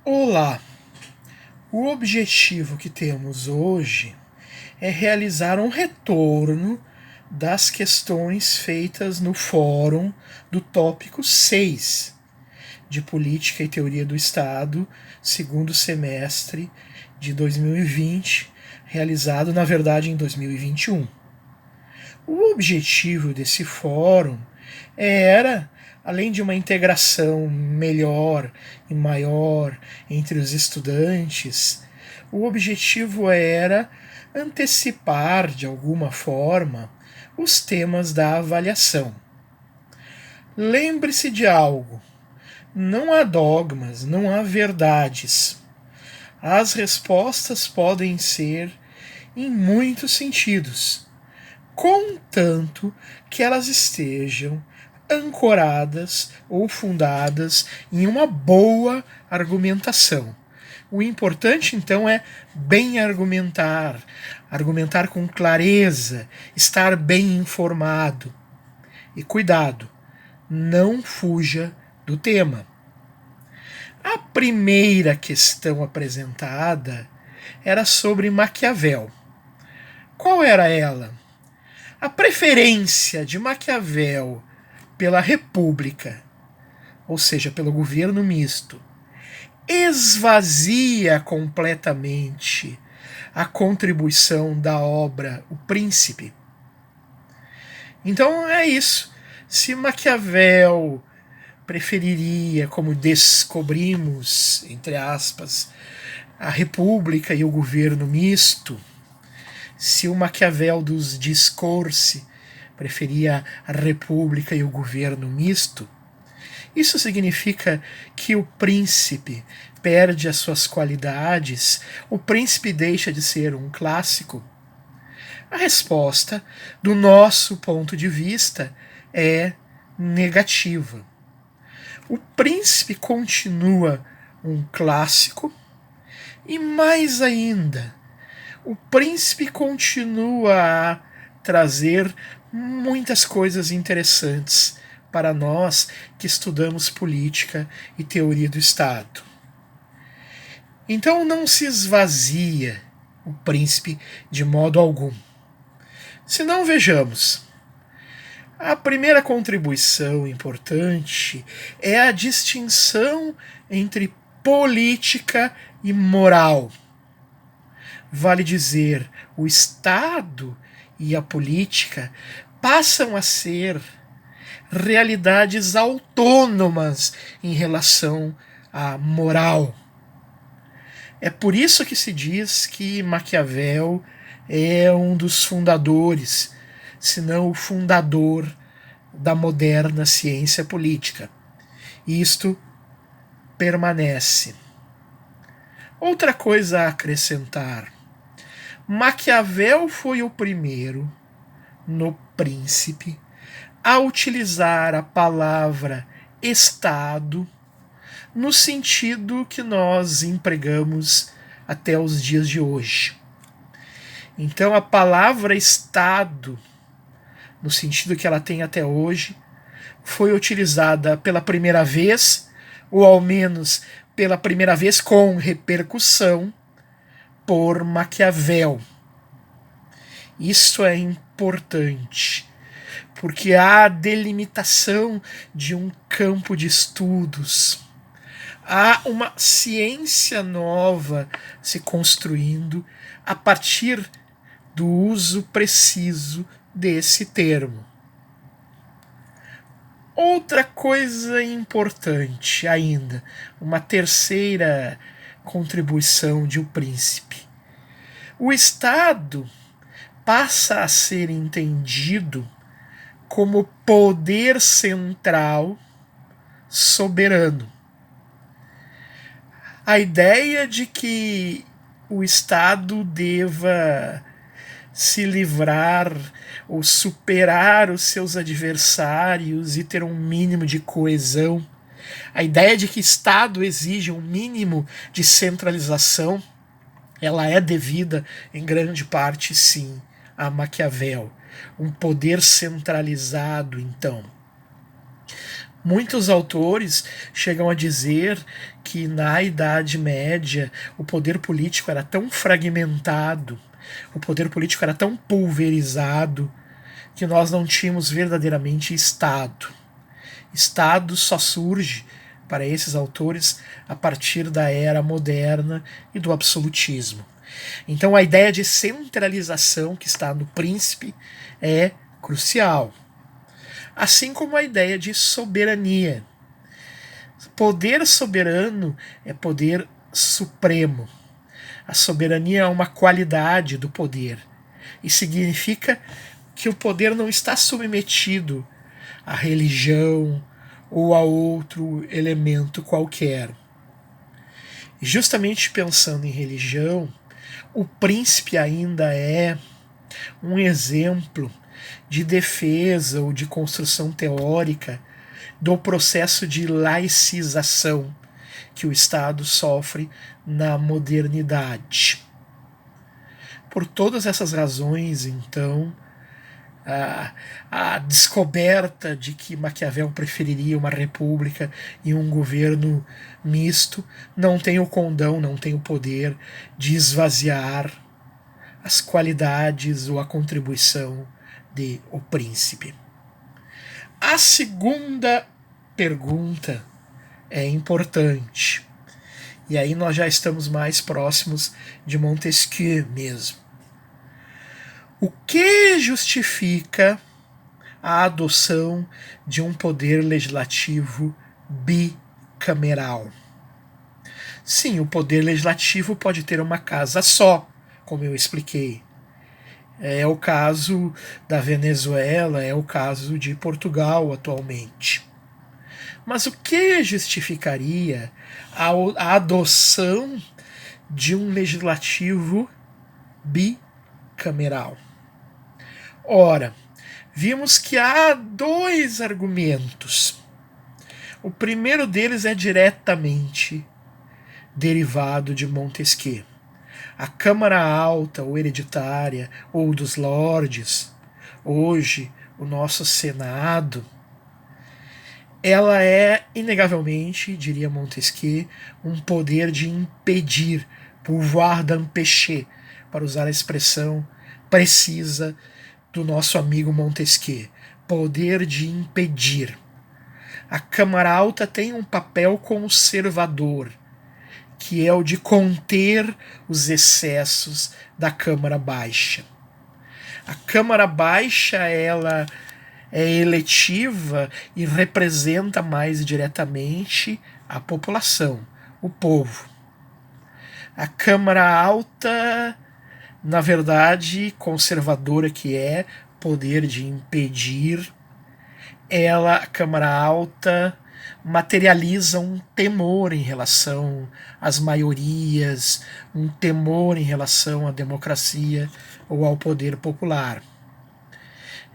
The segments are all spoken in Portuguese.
Olá! O objetivo que temos hoje é realizar um retorno das questões feitas no fórum do tópico 6 de Política e Teoria do Estado, segundo semestre de 2020, realizado, na verdade, em 2021. O objetivo desse fórum era, além de uma integração melhor e maior entre os estudantes, o objetivo era antecipar, de alguma forma, os temas da avaliação. Lembre-se de algo: não há dogmas, não há verdades. As respostas podem ser em muitos sentidos, contanto que elas estejam ancoradas ou fundadas em uma boa argumentação. O importante então é bem argumentar, argumentar com clareza, estar bem informado. E cuidado, não fuja do tema. A primeira questão apresentada era sobre Maquiavel. Qual era ela? A preferência de Maquiavel pela república, ou seja, pelo governo misto, esvazia completamente a contribuição da obra O Príncipe. Então é isso. Se Maquiavel preferiria, como descobrimos, entre aspas, a república e o governo misto, se o Maquiavel dos discorsi preferia a república e o governo misto, isso significa que o príncipe perde as suas qualidades, o príncipe deixa de ser um clássico? A resposta, do nosso ponto de vista, é negativa. O príncipe continua um clássico e, mais ainda, o príncipe continua a trazer muitas coisas interessantes para nós que estudamos política e teoria do Estado. Então não se esvazia o príncipe de modo algum. Se não, vejamos. A primeira contribuição importante é a distinção entre política e moral. Vale dizer, o Estado e a política passam a ser realidades autônomas em relação à moral. É por isso que se diz que Maquiavel é um dos fundadores, se não o fundador da moderna ciência política. Isto permanece. Outra coisa a acrescentar: Maquiavel foi o primeiro, no Príncipe, a utilizar a palavra Estado no sentido que nós empregamos até os dias de hoje. Então, a palavra Estado, no sentido que ela tem até hoje, foi utilizada pela primeira vez, ou ao menos pela primeira vez com repercussão, por Maquiavel. Isso é importante, porque há a delimitação de um campo de estudos. Há uma ciência nova se construindo a partir do uso preciso desse termo. Outra coisa importante ainda, uma terceira contribuição de O Príncipe. O Estado passa a ser entendido como poder central soberano. A ideia de que o Estado deva se livrar ou superar os seus adversários e ter um mínimo de coesão. A ideia de que Estado exige um mínimo de centralização, ela é devida, em grande parte, sim, a Maquiavel. Um poder centralizado, então. Muitos autores chegam a dizer que na Idade Média o poder político era tão fragmentado, o poder político era tão pulverizado, que nós não tínhamos verdadeiramente Estado. Estado só surge, para esses autores, a partir da era moderna e do absolutismo. Então a ideia de centralização que está no príncipe é crucial. Assim como a ideia de soberania. Poder soberano é poder supremo. A soberania é uma qualidade do poder e significa que o poder não está submetido à religião ou a outro elemento qualquer. E justamente pensando em religião, o príncipe ainda é um exemplo de defesa ou de construção teórica do processo de laicização que o Estado sofre na modernidade. Por todas essas razões, então, a descoberta de que Maquiavel preferiria uma república e um governo misto não tem o condão, não tem o poder de esvaziar as qualidades ou a contribuição de O Príncipe. A segunda pergunta é importante. E aí nós já estamos mais próximos de Montesquieu mesmo. O que justifica a adoção de um poder legislativo bicameral? Sim, o poder legislativo pode ter uma casa só, como eu expliquei. É o caso da Venezuela, é o caso de Portugal atualmente. Mas o que justificaria a adoção de um legislativo bicameral? Ora, vimos que há dois argumentos. O primeiro deles é diretamente derivado de Montesquieu. A Câmara Alta, ou hereditária, ou dos Lordes, hoje o nosso Senado, ela é, inegavelmente, diria Montesquieu, um poder de impedir, pouvoir d'empêcher, para usar a expressão precisa do nosso amigo Montesquieu. Poder de impedir. A Câmara Alta tem um papel conservador, que é o de conter os excessos da Câmara Baixa. A Câmara Baixa, ela é eletiva e representa mais diretamente a população, o povo. A Câmara Alta, na verdade, conservadora que é, poder de impedir, a Câmara Alta materializa um temor em relação às maiorias, um temor em relação à democracia ou ao poder popular.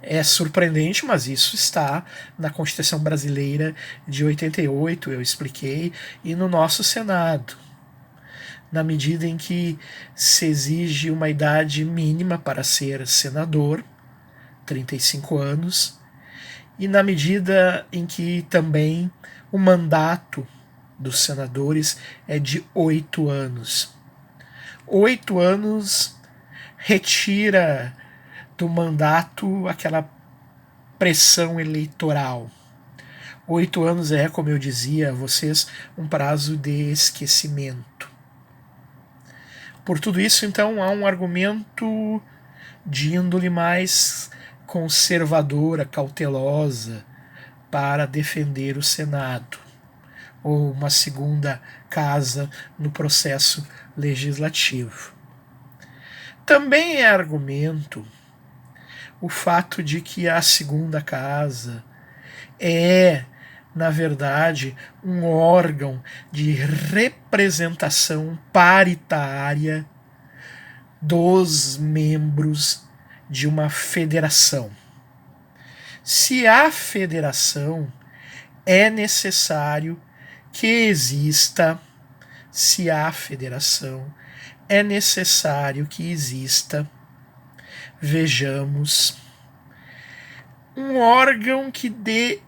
É surpreendente, mas isso está na Constituição Brasileira de 88, eu expliquei, e no nosso Senado. Na medida em que se exige uma idade mínima para ser senador, 35 anos, e na medida em que também o mandato dos senadores é de 8 anos. 8 anos retira do mandato aquela pressão eleitoral. 8 anos é, como eu dizia a vocês, um prazo de esquecimento. Por tudo isso, então, há um argumento de índole mais conservadora, cautelosa, para defender o Senado, ou uma segunda casa no processo legislativo. Também é argumento o fato de que a segunda casa é, na verdade, um órgão de representação paritária dos membros de uma federação. Se há federação, é necessário que exista, se há federação, é necessário que exista, vejamos, um órgão que dê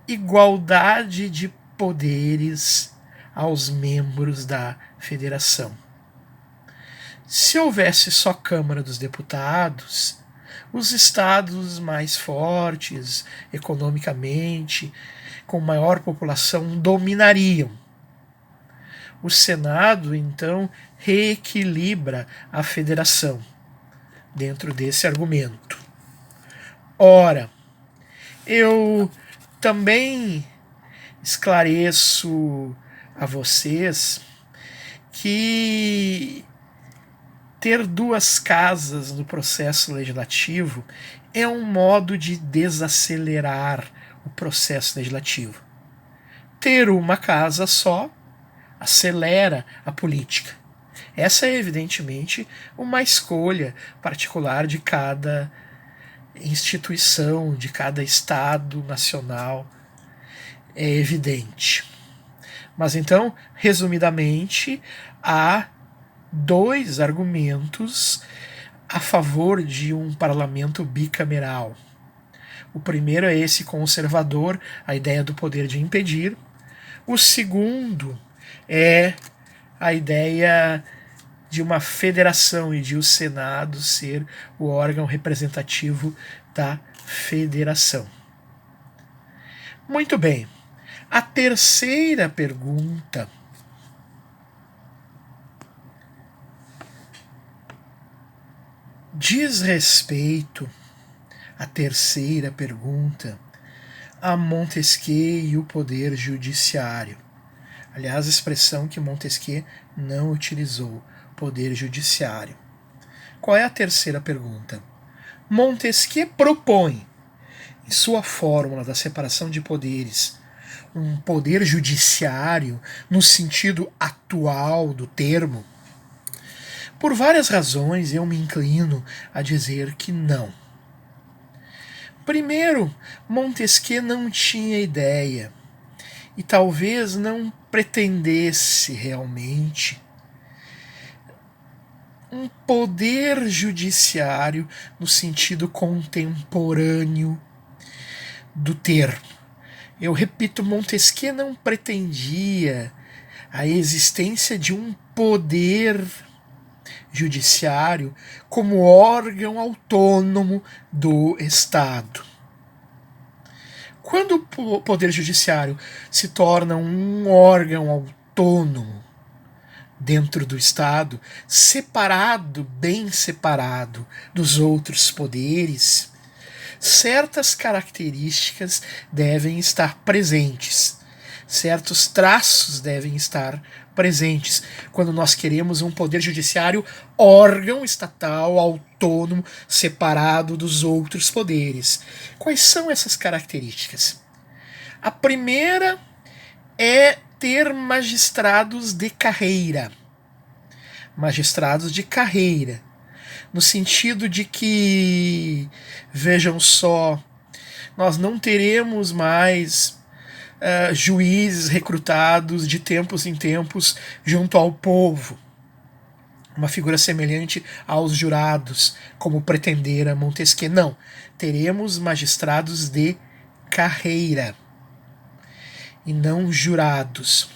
igualdade de poderes aos membros da federação. Se houvesse só Câmara dos Deputados, os estados mais fortes economicamente, com maior população, dominariam. O Senado, então, reequilibra a federação dentro desse argumento. Ora, eu também esclareço a vocês que ter duas casas no processo legislativo é um modo de desacelerar o processo legislativo. Ter uma casa só acelera a política. Essa é, evidentemente, uma escolha particular de cada instituição, de cada Estado nacional. É evidente. Mas então, resumidamente, há dois argumentos a favor de um parlamento bicameral. O primeiro é esse conservador, a ideia do poder de impedir. O segundo é a ideia de uma federação e de o Senado ser o órgão representativo da federação. Muito bem. A terceira pergunta diz respeito, a terceira pergunta, a Montesquieu e o poder judiciário. Aliás, a expressão que Montesquieu não utilizou, poder judiciário. Qual é a terceira pergunta? Montesquieu propõe, em sua fórmula da separação de poderes, um poder judiciário no sentido atual do termo? Por várias razões, eu me inclino a dizer que não. Primeiro, Montesquieu não tinha ideia, e talvez não pretendesse realmente, um poder judiciário no sentido contemporâneo do termo. Eu repito, Montesquieu não pretendia a existência de um poder judiciário como órgão autônomo do Estado. Quando o poder judiciário se torna um órgão autônomo dentro do Estado, separado, bem separado dos outros poderes, certas características devem estar presentes, certos traços devem estar presentes quando nós queremos um poder judiciário órgão estatal, autônomo, separado dos outros poderes. Quais são essas características? A primeira é ter magistrados de carreira. Magistrados de carreira. No sentido de que, vejam só, nós não teremos mais juízes recrutados de tempos em tempos junto ao povo, uma figura semelhante aos jurados, como pretendera Montesquieu. Não, teremos magistrados de carreira e não jurados.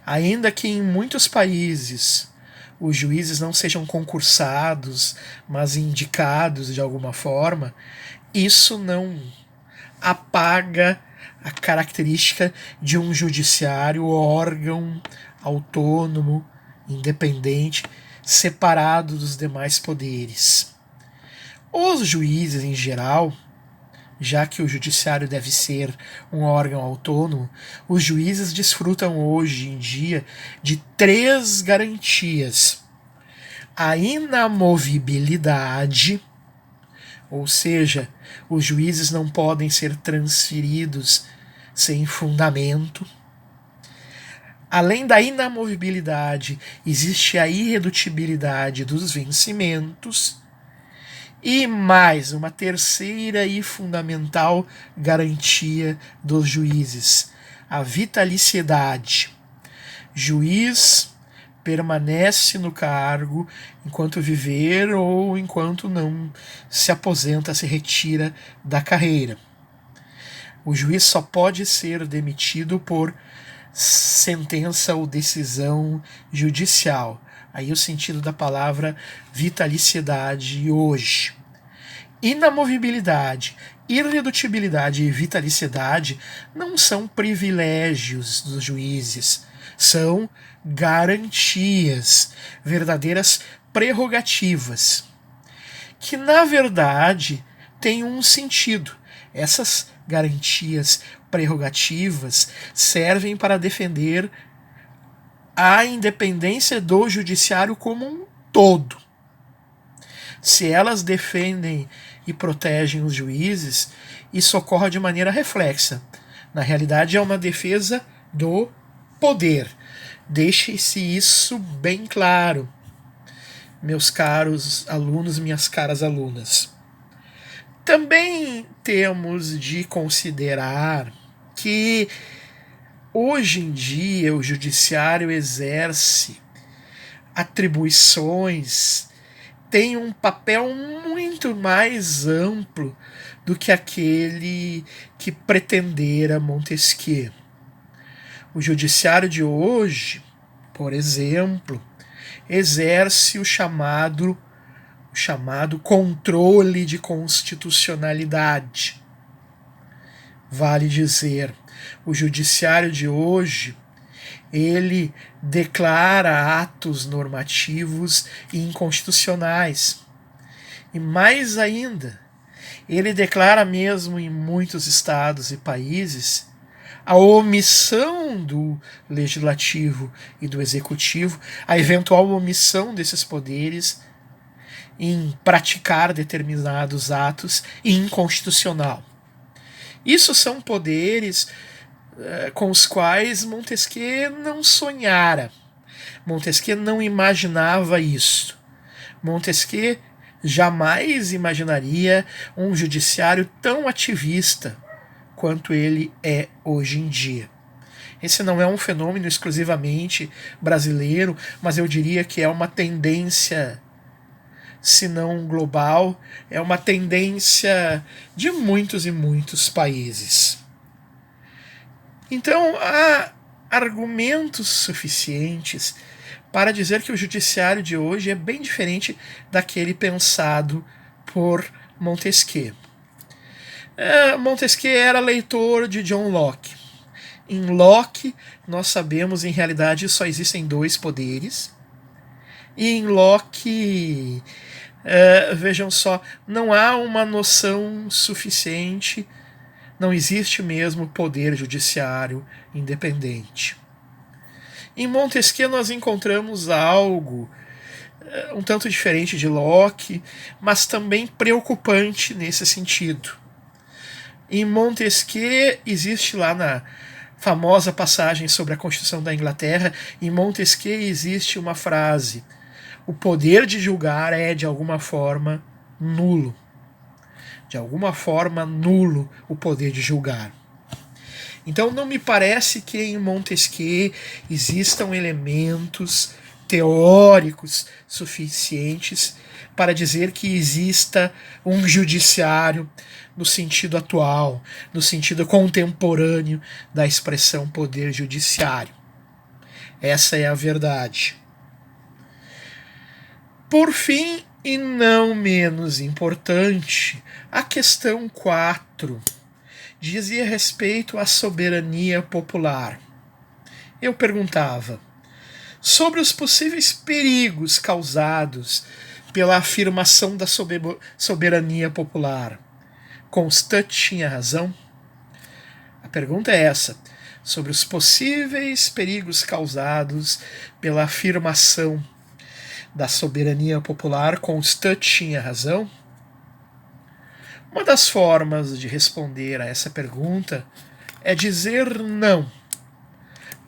Ainda que em muitos países os juízes não sejam concursados, mas indicados de alguma forma, isso não apaga a característica de um judiciário órgão autônomo, independente, separado dos demais poderes. Os juízes, em geral, já que o judiciário deve ser um órgão autônomo, os juízes desfrutam hoje em dia de 3 garantias: a inamovibilidade, ou seja, os juízes não podem ser transferidos sem fundamento. Além da inamovibilidade, existe a irredutibilidade dos vencimentos. E mais, uma terceira e fundamental garantia dos juízes: a vitaliciedade. Juiz permanece no cargo enquanto viver ou enquanto não se aposenta, se retira da carreira. O juiz só pode ser demitido por sentença ou decisão judicial. Aí o sentido da palavra vitaliciedade hoje. Inamovibilidade, irredutibilidade e vitaliciedade não são privilégios dos juízes, são garantias, verdadeiras prerrogativas, que na verdade têm um sentido. Essas garantias prerrogativas servem para defender a independência do judiciário como um todo. Se elas defendem e protegem os juízes, isso ocorre de maneira reflexa. Na realidade, é uma defesa do poder. Deixe-se isso bem claro, meus caros alunos, minhas caras alunas. Também temos de considerar que hoje em dia o judiciário exerce atribuições, tem um papel muito mais amplo do que aquele que pretendera Montesquieu. O judiciário de hoje, por exemplo, exerce o chamado controle de constitucionalidade. Vale dizer, o judiciário de hoje, ele declara atos normativos e inconstitucionais. E mais ainda, ele declara mesmo em muitos estados e países a omissão do legislativo e do executivo, a eventual omissão desses poderes em praticar determinados atos inconstitucional. Isso são poderes com os quais Montesquieu não sonhara. Montesquieu não imaginava isso. Montesquieu jamais imaginaria um judiciário tão ativista quanto ele é hoje em dia. Esse não é um fenômeno exclusivamente brasileiro, mas eu diria que é uma tendência, se não global, é uma tendência de muitos e muitos países. Então, há argumentos suficientes para dizer que o judiciário de hoje é bem diferente daquele pensado por Montesquieu. Montesquieu era leitor de John Locke. Em Locke, nós sabemos, em realidade, só existem dois poderes. E em Locke, vejam só, não há uma noção suficiente, não existe mesmo poder judiciário independente. Em Montesquieu nós encontramos algo um tanto diferente de Locke, mas também preocupante nesse sentido. Em Montesquieu existe lá na famosa passagem sobre a Constituição da Inglaterra, em Montesquieu existe uma frase: o poder de julgar é de alguma forma nulo. De alguma forma nulo o poder de julgar. Então não me parece que em Montesquieu existam elementos teóricos suficientes para dizer que exista um judiciário no sentido atual, no sentido contemporâneo da expressão poder judiciário. Essa é a verdade. Por fim, e não menos importante, a questão 4 dizia respeito à soberania popular. Eu perguntava sobre os possíveis perigos causados pela afirmação da soberania popular. Constant tinha razão? A pergunta é essa: sobre os possíveis perigos causados pela afirmação da soberania popular, Constant tinha razão? Uma das formas de responder a essa pergunta é dizer não.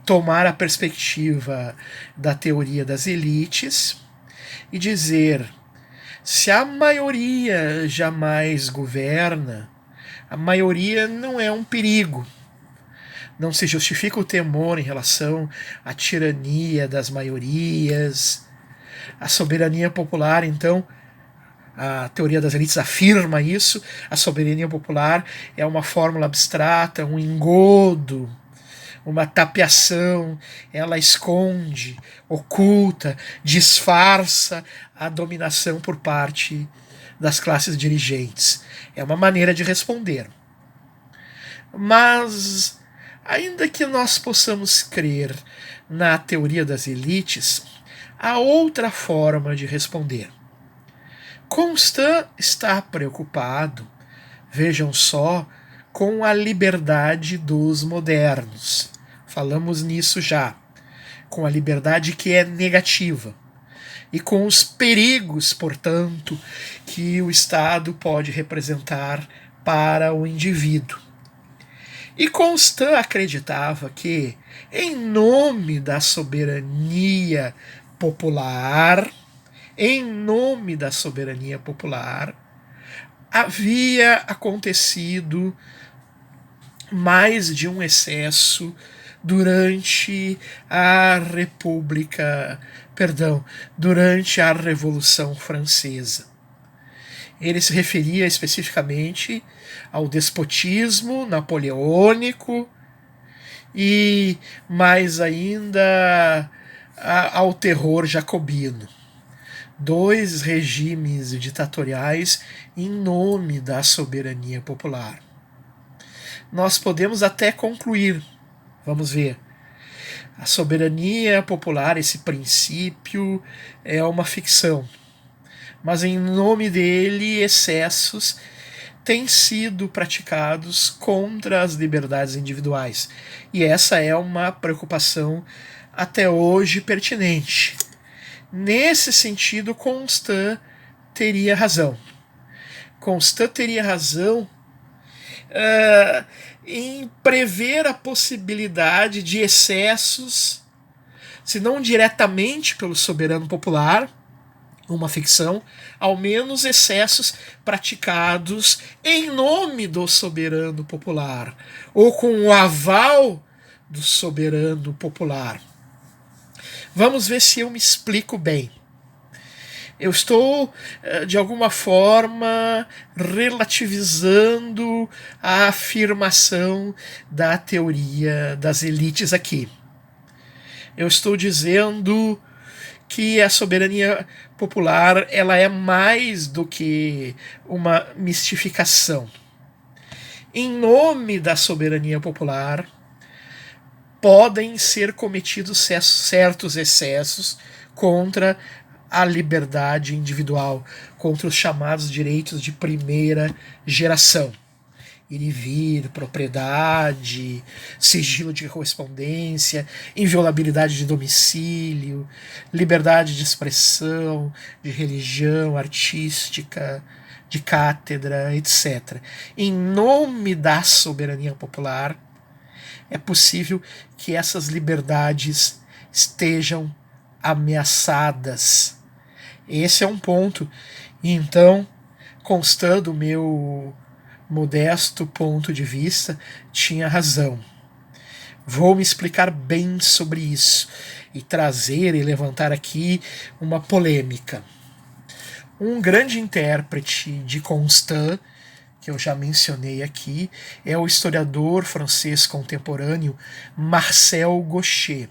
Tomar a perspectiva da teoria das elites e dizer: se a maioria jamais governa, a maioria não é um perigo. Não se justifica o temor em relação à tirania das maiorias. A soberania popular, então, A teoria das elites afirma isso. A soberania popular é uma fórmula abstrata, um engodo, uma tapeação. Ela esconde, oculta, disfarça a dominação por parte das classes dirigentes. É uma maneira de responder. Mas, ainda que nós possamos crer na teoria das elites, há outra forma de responder. Constant está preocupado, vejam só, com a liberdade dos modernos. Falamos nisso já. Com a liberdade que é negativa. E com os perigos, portanto, que o Estado pode representar para o indivíduo. E Constant acreditava que, em nome da soberania popular, havia acontecido mais de um excesso durante durante a Revolução Francesa. Ele se referia especificamente ao despotismo napoleônico e mais ainda ao terror jacobino. 2 regimes ditatoriais em nome da soberania popular. Nós podemos até concluir, vamos ver, a soberania popular, esse princípio, é uma ficção. Mas em nome dele, excessos têm sido praticados contra as liberdades individuais. E essa é uma preocupação até hoje pertinente. Nesse sentido, Constant teria razão. Constant teria razão em prever a possibilidade de excessos, se não diretamente pelo soberano popular, uma ficção, ao menos excessos praticados em nome do soberano popular, ou com o aval do soberano popular. Vamos ver se eu me explico bem. Eu estou, de alguma forma, relativizando a afirmação da teoria das elites aqui. Eu estou dizendo que a soberania popular ela é mais do que uma mistificação. Em nome da soberania popular, podem ser cometidos certos excessos contra a liberdade individual, contra os chamados direitos de primeira geração. Ir e vir, propriedade, sigilo de correspondência, inviolabilidade de domicílio, liberdade de expressão, de religião, artística, de cátedra, etc. Em nome da soberania popular, é possível que essas liberdades estejam ameaçadas. Esse é um ponto. Então, constando o meu modesto ponto de vista, tinha razão. Vou me explicar bem sobre isso e trazer e levantar aqui uma polêmica. Um grande intérprete de Constant, que eu já mencionei aqui, é o historiador francês contemporâneo Marcel Gauchet.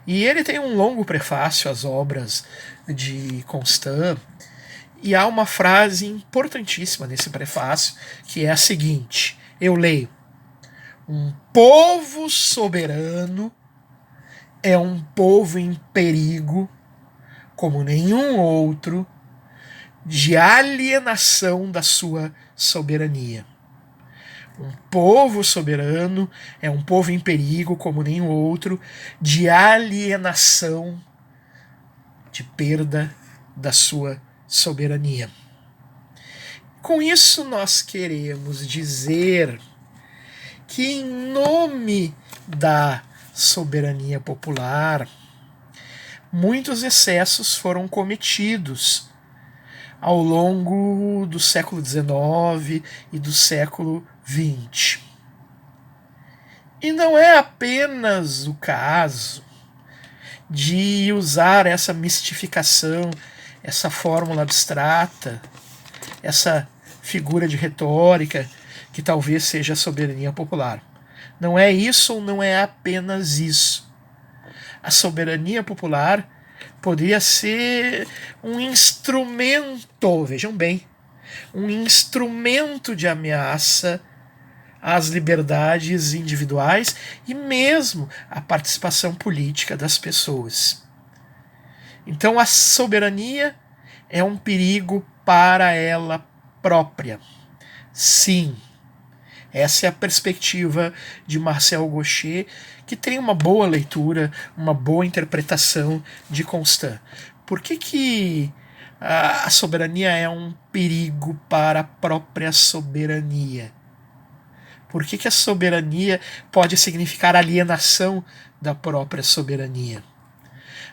E ele tem um longo prefácio às obras de Constant, e há uma frase importantíssima nesse prefácio, que é a seguinte, eu leio: um povo soberano é um povo em perigo, como nenhum outro, de alienação da sua soberania. Um povo soberano é um povo em perigo, como nenhum outro, de alienação, de perda da sua soberania. Com isso, nós queremos dizer que, em nome da soberania popular, muitos excessos foram cometidos ao longo do século XIX e do século XX. E não é apenas o caso de usar essa mistificação, essa fórmula abstrata, essa figura de retórica que talvez seja a soberania popular. Não é isso ou não é apenas isso. A soberania popular poderia ser um instrumento, vejam bem, um instrumento de ameaça às liberdades individuais e mesmo à participação política das pessoas. Então a soberania é um perigo para ela própria. Sim, essa é a perspectiva de Marcel Gauchet, que tem uma boa leitura, uma boa interpretação de Constant. Por que a soberania é um perigo para a própria soberania? Por que a soberania pode significar alienação da própria soberania?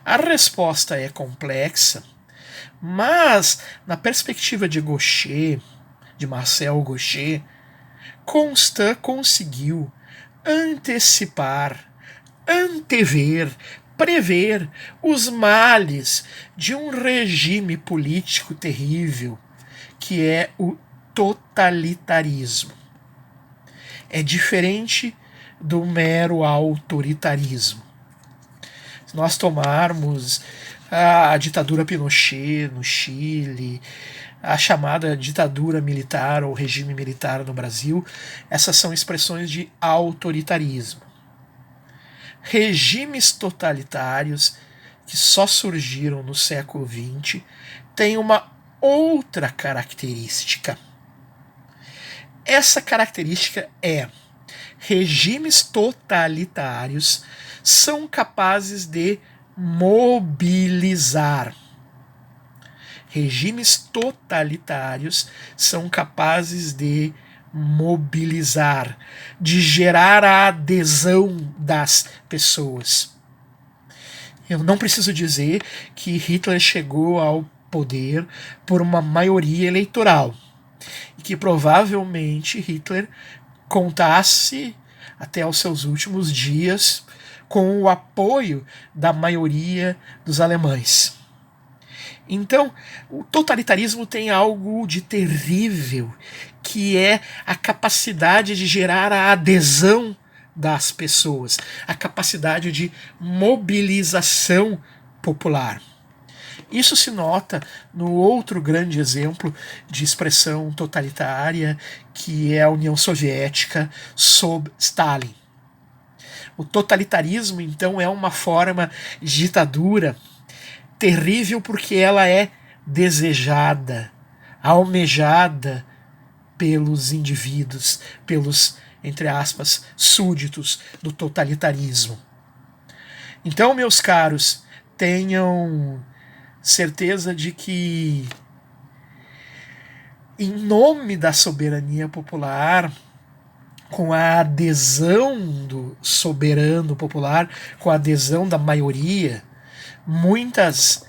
A resposta é complexa, mas na perspectiva de Gauchet, de Marcel Gauchet, Constant conseguiu antecipar, antever, prever os males de um regime político terrível, que é o totalitarismo. É diferente do mero autoritarismo. Se nós tomarmos a ditadura Pinochet no Chile, a chamada ditadura militar ou regime militar no Brasil, essas são expressões de autoritarismo. Regimes totalitários que só surgiram no século XX têm uma outra característica. Essa característica é: regimes totalitários são capazes de mobilizar. Regimes totalitários são capazes de mobilizar, de gerar a adesão das pessoas. Eu não preciso dizer que Hitler chegou ao poder por uma maioria eleitoral e que provavelmente Hitler contasse até os seus últimos dias com o apoio da maioria dos alemães. Então, o totalitarismo tem algo de terrível, que é a capacidade de gerar a adesão das pessoas, a capacidade de mobilização popular. Isso se nota no outro grande exemplo de expressão totalitária, que é a União Soviética sob Stalin. O totalitarismo, então, é uma forma de ditadura terrível porque ela é desejada, almejada pelos indivíduos, pelos, entre aspas, súditos do totalitarismo. Então, meus caros, tenham certeza de que, em nome da soberania popular, com a adesão do soberano popular, com a adesão da maioria, muitos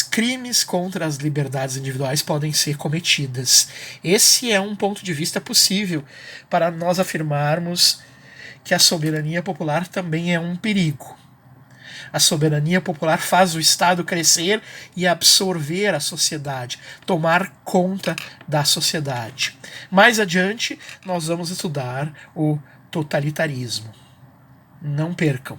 crimes contra as liberdades individuais podem ser cometidas. Esse é um ponto de vista possível para nós afirmarmos que a soberania popular também é um perigo. A soberania popular faz o Estado crescer e absorver a sociedade, tomar conta da sociedade. Mais adiante, nós vamos estudar o totalitarismo. Não percam!